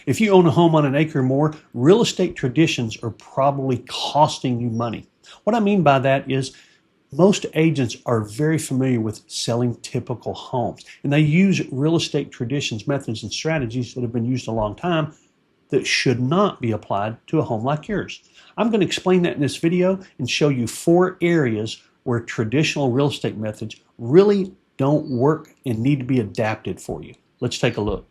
If you own a home on an acre or more, real estate traditions are probably costing you money. What I mean by that is most agents are very familiar with selling typical homes, and they use real estate traditions, methods, and strategies that have been used a long time that should not be applied to a home like yours. I'm going to explain that in this video and show you 4 areas where traditional real estate methods really don't work and need to be adapted for you. Let's take a look.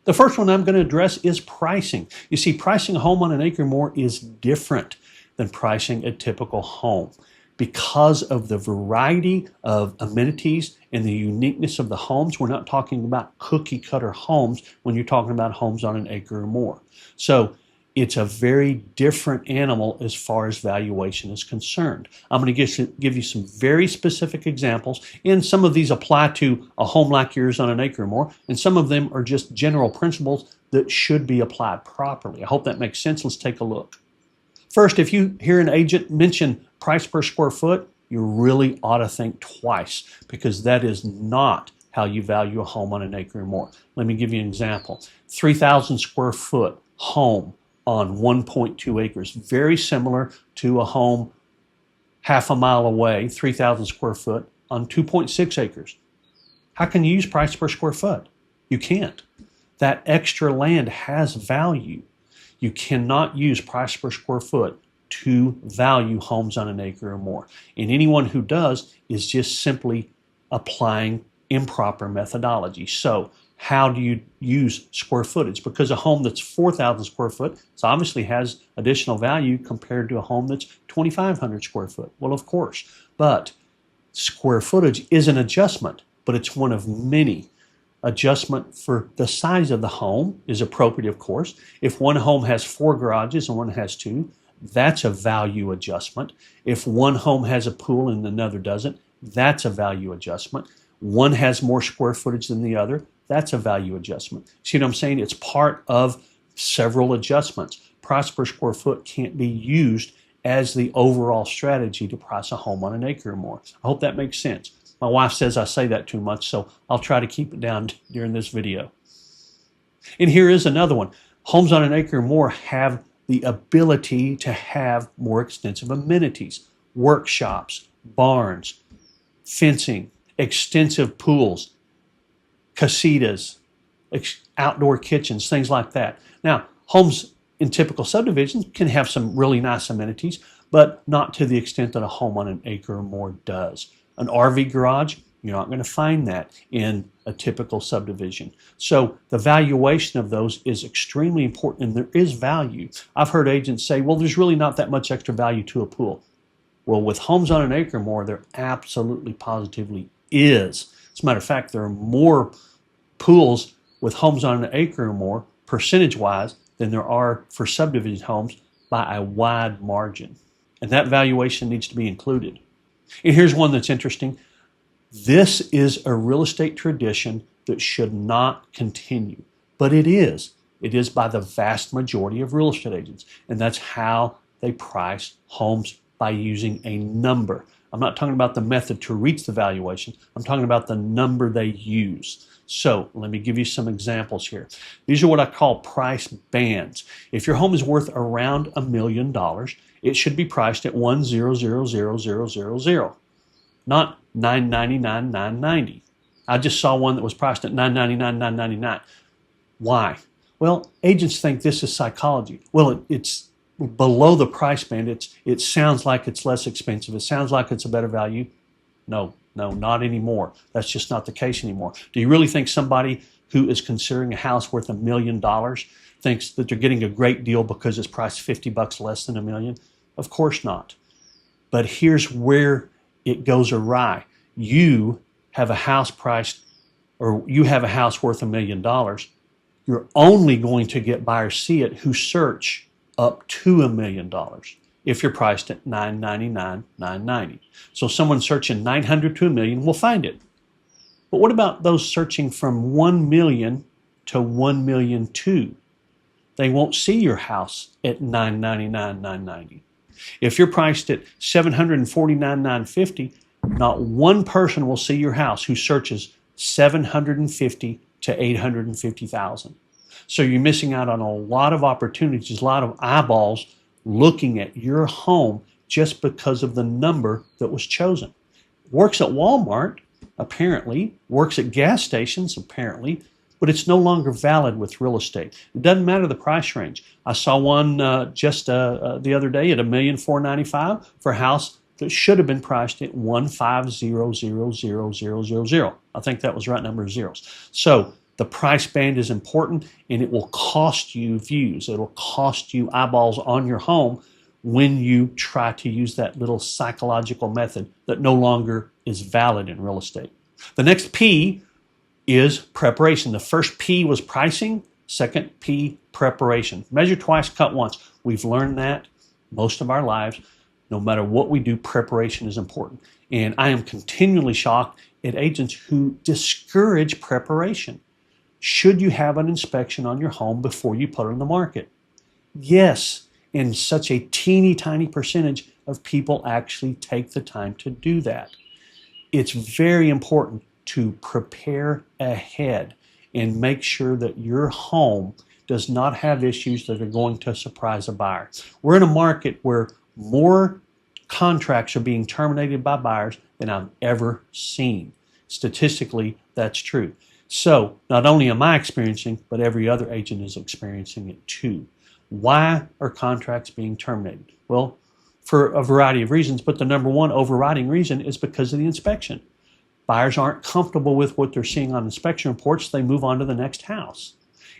The first one I'm going to address is pricing. You see, pricing a home on an acre or more is different than pricing a typical home because of the variety of amenities and the uniqueness of the homes. We're not talking about cookie cutter homes when you're talking about homes on an acre or more. So it's a very different animal as far as valuation is concerned. I'm going to give you some very specific examples, and some of these apply to a home like yours on an acre or more, and some of them are just general principles that should be applied properly. I hope that makes sense. Let's take a look. First, if you hear an agent mention price per square foot, you really ought to think twice, because that is not how you value a home on an acre or more. Let me give you an example. 3,000 square foot home on 1.2 acres, very similar to a home half a mile away, 3,000 square foot on 2.6 acres. How can you use price per square foot? You can't. That extra land has value. You cannot use price per square foot to value homes on an acre or more. And anyone who does is just simply applying improper methodology. So how do you use square footage? Because a home that's 4,000 square foot it obviously has additional value compared to a home that's 2,500 square foot. Well, of course, but square footage is an adjustment, but it's one of many. Adjustment for the size of the home is appropriate, of course. If one home has 4 garages and one has 2, that's a value adjustment. If one home has a pool and another doesn't, that's a value adjustment. One has more square footage than the other, that's a value adjustment. See what I'm saying? It's part of several adjustments. Price per square foot can't be used as the overall strategy to price a home on an acre or more. I hope that makes sense. My wife says I say that too much, so I'll try to keep it down during this video. And here is another one. Homes on an acre or more have the ability to have more extensive amenities, workshops, barns, fencing, extensive pools, casitas, outdoor kitchens, things like that. Now, homes in typical subdivisions can have some really nice amenities, but not to the extent that a home on an acre or more does. An RV garage, you're not going to find that in a typical subdivision. So the valuation of those is extremely important, and there is value. I've heard agents say, well, there's really not that much extra value to a pool. Well, with homes on an acre or more, there absolutely positively is. As a matter of fact, there are more pools with homes on an acre or more, percentage-wise, than there are for subdivision homes by a wide margin. And that valuation needs to be included. And here's one that's interesting. This is a real estate tradition that should not continue, but it is. It is by the vast majority of real estate agents, and that's how they price homes, by using a number. I'm not talking about the method to reach the valuation. I'm talking about the number they use. So let me give you some examples here. These are what I call price bands. If your home is worth around $1 million, it should be priced at $1,000,000, not $999,990. I just saw one that was priced at $999,999. Why? Well, agents think this is psychology. Well, it's below the price band. It sounds like it's less expensive. It sounds like it's a better value. No, not anymore. That's just not the case anymore. Do you really think somebody who is considering a house worth $1 million thinks that they're getting a great deal because it's priced $50 less than $1 million? Of course not. But here's where it goes awry. You have a house priced, or you have a house worth $1 million. You're only going to get buyers see it who search up to $1 million. If you're priced at $999,990. So someone searching 900 to $1 million will find it. But what about those searching from 1 million to 1,000,002? They won't see your house at $999,990. If you're priced at $749,950, not one person will see your house who searches $750,000 to $850,000. So you're missing out on a lot of opportunities, a lot of eyeballs looking at your home just because of the number that was chosen. Works at Walmart, apparently, works at gas stations, apparently, but it's no longer valid with real estate. It doesn't matter the price range. I saw one just the other day at $1,495,000 for a house that should have been priced at 150,000. I think that was the right number of zeros. So the price band is important, and it will cost you views. It will cost you eyeballs on your home when you try to use that little psychological method that no longer is valid in real estate. The next P is preparation. The first P was pricing. Second P, preparation. Measure twice, cut once. We've learned that most of our lives. No matter what we do, preparation is important. And I am continually shocked at agents who discourage preparation. Should you have an inspection on your home before you put it on the market? Yes, and such a teeny tiny percentage of people actually take the time to do that. It's very important to prepare ahead and make sure that your home does not have issues that are going to surprise a buyer. We're in a market where more contracts are being terminated by buyers than I've ever seen. Statistically, that's true. So not only am I experiencing, but every other agent is experiencing it too. Why are contracts being terminated? Well, for a variety of reasons, but the number one overriding reason is because of the inspection. Buyers aren't comfortable with what they're seeing on inspection reports. They move on to the next house.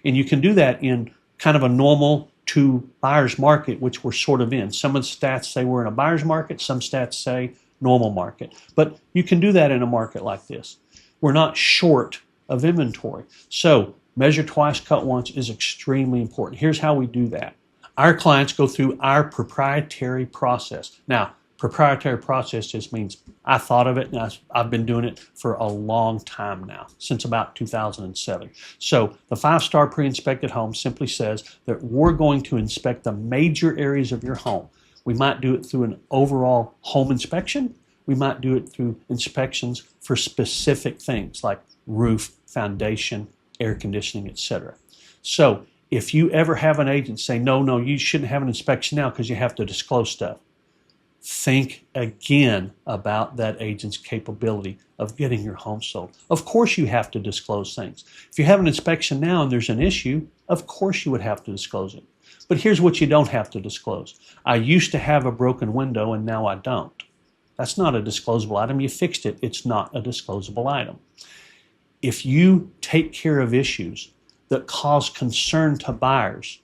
And you can do that in kind of a normal to buyer's market, which we're sort of in. Some of the stats say we're in a buyer's market. Some stats say normal market. But you can do that in a market like this. We're not short of inventory. So measure twice, cut once is extremely important. Here's how we do that. Our clients go through our proprietary process. Now, proprietary process just means I thought of it, and I've been doing it for a long time now, since about 2007. So the 5-star pre-inspected home simply says that we're going to inspect the major areas of your home. We might do it through an overall home inspection. We might do it through inspections for specific things like roof, foundation, air conditioning, etc. So if you ever have an agent say, no, you shouldn't have an inspection now because you have to disclose stuff, think again about that agent's capability of getting your home sold. Of course you have to disclose things. If you have an inspection now and there's an issue, of course you would have to disclose it. But here's what you don't have to disclose. I used to have a broken window and now I don't. That's not a disclosable item. You fixed it. It's not a disclosable item. If you take care of issues that cause concern to buyers,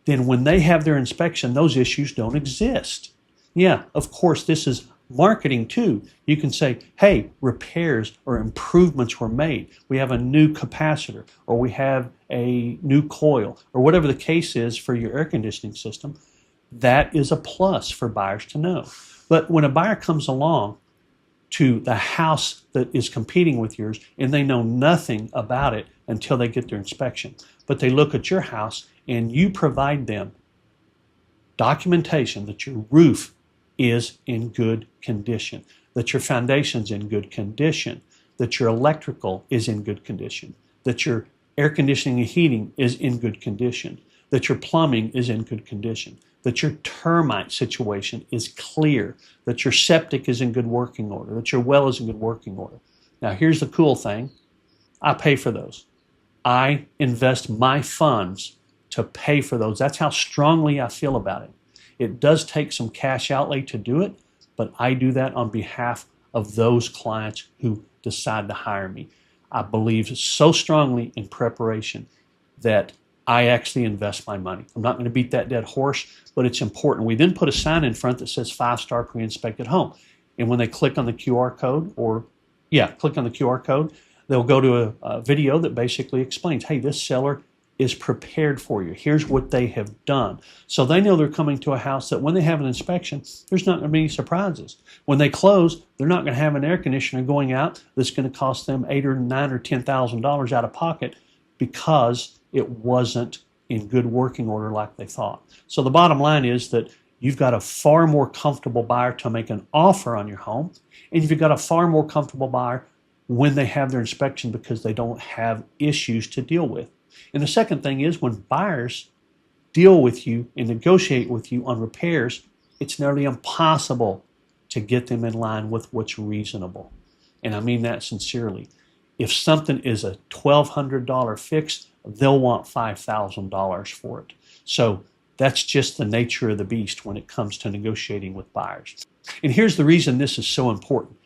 then when they have their inspection, those issues don't exist. Yeah, of course, this is marketing too. You can say, hey, repairs or improvements were made. We have a new capacitor, or we have a new coil, or whatever the case is for your air conditioning system. That is a plus for buyers to know. But when a buyer comes along to the house that is competing with yours and they know nothing about it until they get their inspection, but they look at your house and you provide them documentation that your roof is in good condition, that your foundation's in good condition, that your electrical is in good condition, that your air conditioning and heating is in good condition, that your plumbing is in good condition, that your termite situation is clear, that your septic is in good working order, that your well is in good working order. Now, here's the cool thing. I pay for those. I invest my funds to pay for those. That's how strongly I feel about it. It does take some cash outlay to do it, but I do that on behalf of those clients who decide to hire me. I believe so strongly in preparation that I actually invest my money. I'm not going to beat that dead horse, but it's important. We then put a sign in front that says 5-star pre-inspected home. And when they click on the QR code, click on the QR code, they'll go to a video that basically explains, hey, this seller is prepared for you. Here's what they have done. So they know they're coming to a house that when they have an inspection, there's not going to be any surprises. When they close, they're not going to have an air conditioner going out that's going to cost them $8,000 or $9,000 or $10,000 out of pocket because it wasn't in good working order like they thought. So the bottom line is that you've got a far more comfortable buyer to make an offer on your home, and you've got a far more comfortable buyer when they have their inspection because they don't have issues to deal with. And the second thing is when buyers deal with you and negotiate with you on repairs, it's nearly impossible to get them in line with what's reasonable. And I mean that sincerely. If something is a $1,200 fix, they'll want $5,000 for it. So that's just the nature of the beast when it comes to negotiating with buyers. And here's the reason this is so important.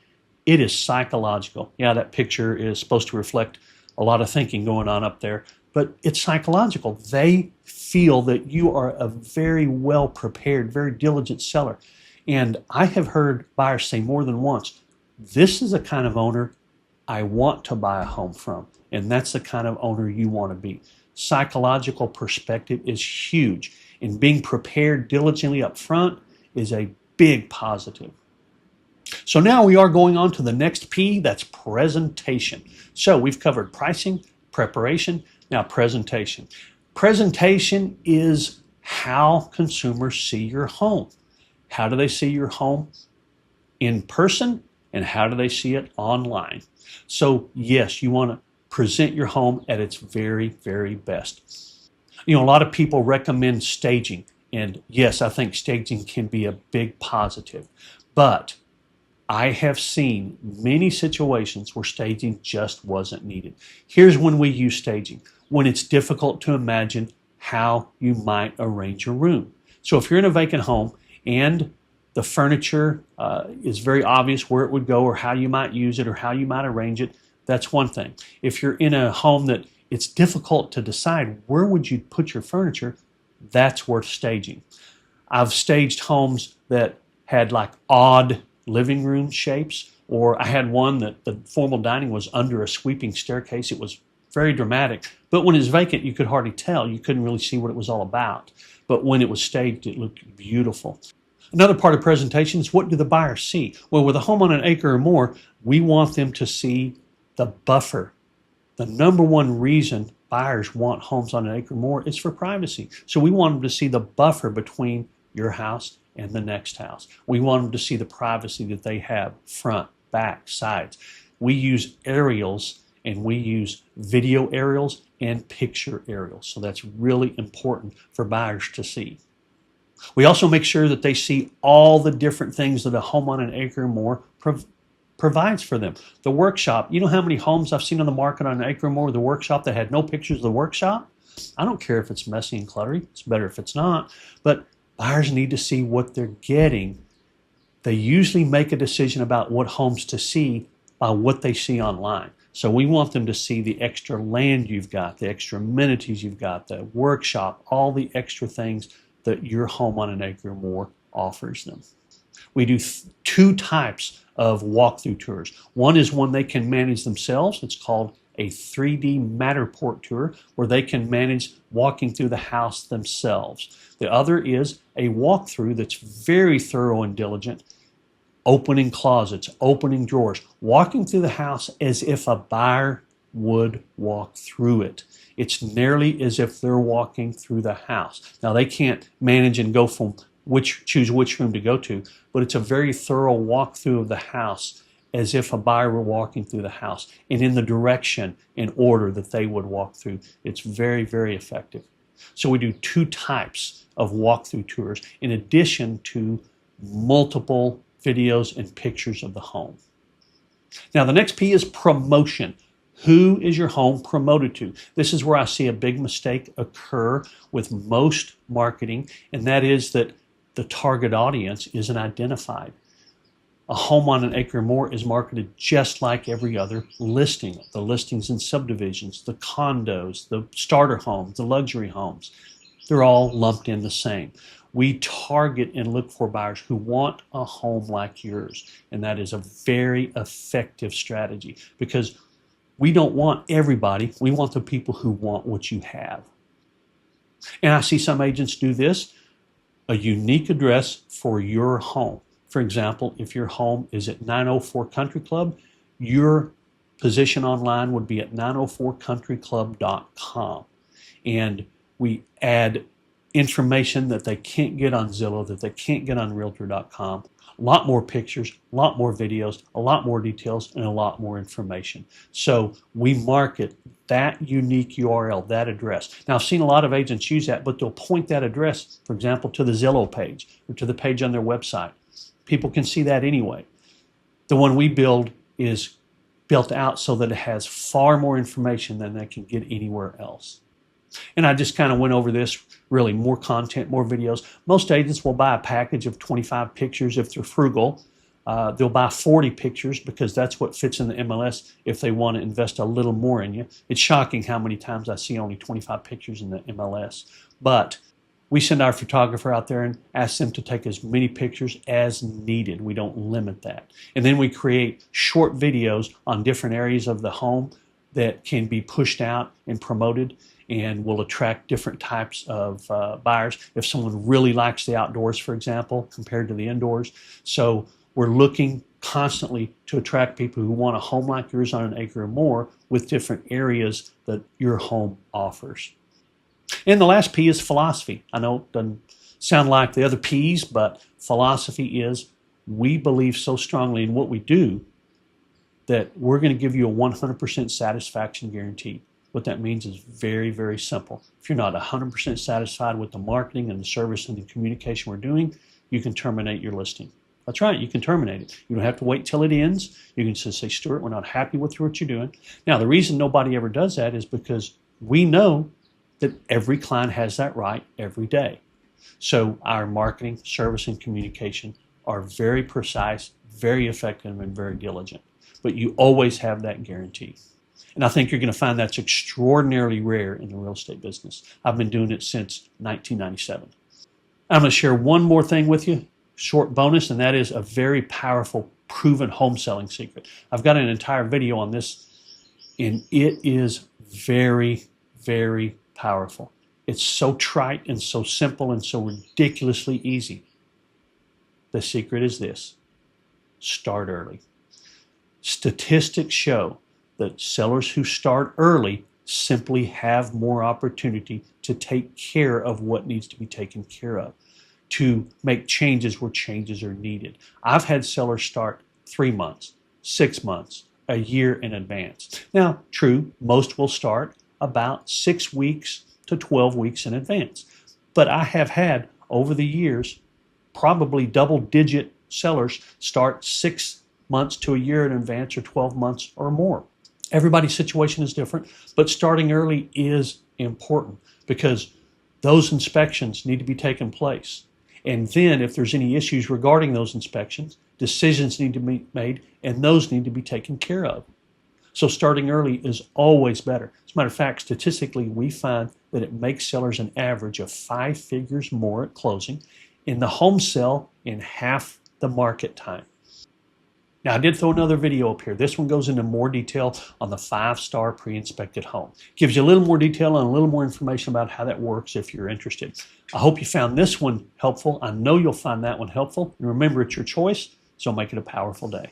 It is psychological. Yeah, that picture is supposed to reflect a lot of thinking going on up there, but it's psychological. They feel that you are a very well prepared, very diligent seller. And I have heard buyers say more than once, this is the kind of owner I want to buy a home from. And that's the kind of owner you want to be. Psychological perspective is huge. And being prepared diligently up front is a big positive. So now we are going on to the next P, that's presentation. So we've covered pricing, preparation, now presentation. Presentation is how consumers see your home. How do they see your home in person and how do they see it online? So yes, you want to present your home at its very, very best. You know, a lot of people recommend staging. And yes, I think staging can be a big positive. But I have seen many situations where staging just wasn't needed. Here's when we use staging, when it's difficult to imagine how you might arrange a room. So if you're in a vacant home and the furniture is very obvious where it would go or how you might use it or how you might arrange it, that's one thing. If you're in a home that it's difficult to decide where would you put your furniture, that's worth staging. I've staged homes that had like odd living room shapes, or I had one that the formal dining was under a sweeping staircase. It was very dramatic, but when it's vacant, you could hardly tell. You couldn't really see what it was all about. But when it was staged, it looked beautiful. Another part of presentation is what do the buyers see? Well, with a home on an acre or more, we want them to see the buffer. The number one reason buyers want homes on an acre or more is for privacy. So we want them to see the buffer between your house and the next house. We want them to see the privacy that they have front, back, sides. We use aerials and we use video aerials and picture aerials. So that's really important for buyers to see. We also make sure that they see all the different things that a home on an acre or more provides for them. The workshop, you know how many homes I've seen on the market on an acre or more with the workshop that had no pictures of the workshop? I don't care if it's messy and cluttery. It's better if it's not. But buyers need to see what they're getting. They usually make a decision about what homes to see by what they see online. So we want them to see the extra land you've got, the extra amenities you've got, the workshop, all the extra things that your home on an acre or more offers them. We do two types of walkthrough tours. One is one they can manage themselves. It's called a 3D Matterport tour, where they can manage walking through the house themselves. The other is a walkthrough that's very thorough and diligent, opening closets, opening drawers, walking through the house as if a buyer would walk through it. It's nearly as if they're walking through the house. Now they can't manage and go from choose which room to go to, but it's a very thorough walkthrough of the house as if a buyer were walking through the house and in the direction and order that they would walk through. It's very, very effective. So we do two types of walkthrough tours in addition to multiple videos and pictures of the home. Now the next P is promotion. Who is your home promoted to? This is where I see a big mistake occur with most marketing, and that is that the target audience isn't identified. A home on an acre or more is marketed just like every other listing. The listings in subdivisions, the condos, the starter homes, the luxury homes, they're all lumped in the same. We target and look for buyers who want a home like yours, and that is a very effective strategy because we don't want everybody. We want the people who want what you have. And I see some agents do this, a unique address for your home. For example, if your home is at 904 Country Club, your position online would be at 904countryclub.com. And we add information that they can't get on Zillow, that they can't get on Realtor.com. A lot more pictures, a lot more videos, a lot more details, and a lot more information. So we market that unique URL, that address. Now, I've seen a lot of agents use that, but they'll point that address, for example, to the Zillow page or to the page on their website. People can see that anyway. The one we build is built out so that it has far more information than they can get anywhere else. And I just kind of went over this, really more content, more videos. Most agents will buy a package of 25 pictures if they're frugal. They'll buy 40 pictures because that's what fits in the MLS if they want to invest a little more in you. It's shocking how many times I see only 25 pictures in the MLS. But we send our photographer out there and ask them to take as many pictures as needed. We don't limit that. And then we create short videos on different areas of the home that can be pushed out and promoted and will attract different types of buyers. If someone really likes the outdoors, for example, compared to the indoors. So we're looking constantly to attract people who want a home like yours on an acre or more with different areas that your home offers. And the last P is philosophy. I know it doesn't sound like the other P's, but philosophy is we believe so strongly in what we do that we're going to give you a 100% satisfaction guarantee. What that means is very, very simple. If you're not 100% satisfied with the marketing and the service and the communication we're doing, you can terminate your listing. That's right, you can terminate it. You don't have to wait till it ends. You can just say, Stuart, we're not happy with what you're doing. Now, the reason nobody ever does that is because we know that every client has that right every day. So our marketing, service, and communication are very precise, very effective, and very diligent. But you always have that guarantee. And I think you're going to find that's extraordinarily rare in the real estate business. I've been doing it since 1997. I'm going to share one more thing with you, short bonus, and that is a very powerful, proven home selling secret. I've got an entire video on this, and it is very, very powerful. It's so trite and so simple and so ridiculously easy. The secret is this: start early. Statistics show that sellers who start early simply have more opportunity to take care of what needs to be taken care of, to make changes where changes are needed. I've had sellers start 3 months, 6 months, a year in advance. Now, true, most will start about 6 weeks to 12 weeks in advance. But I have had, over the years, probably double-digit sellers start 6 months to a year in advance, or 12 months or more. Everybody's situation is different, but starting early is important because those inspections need to be taken place. And then if there's any issues regarding those inspections, decisions need to be made, and those need to be taken care of. So starting early is always better. As a matter of fact, statistically, we find that it makes sellers an average of 5 figures more at closing in the home sale in half the market time. Now, I did throw another video up here. This one goes into more detail on the 5-star pre-inspected home. Gives you a little more detail and a little more information about how that works if you're interested. I hope you found this one helpful. I know you'll find that one helpful. And remember, it's your choice, so make it a powerful day.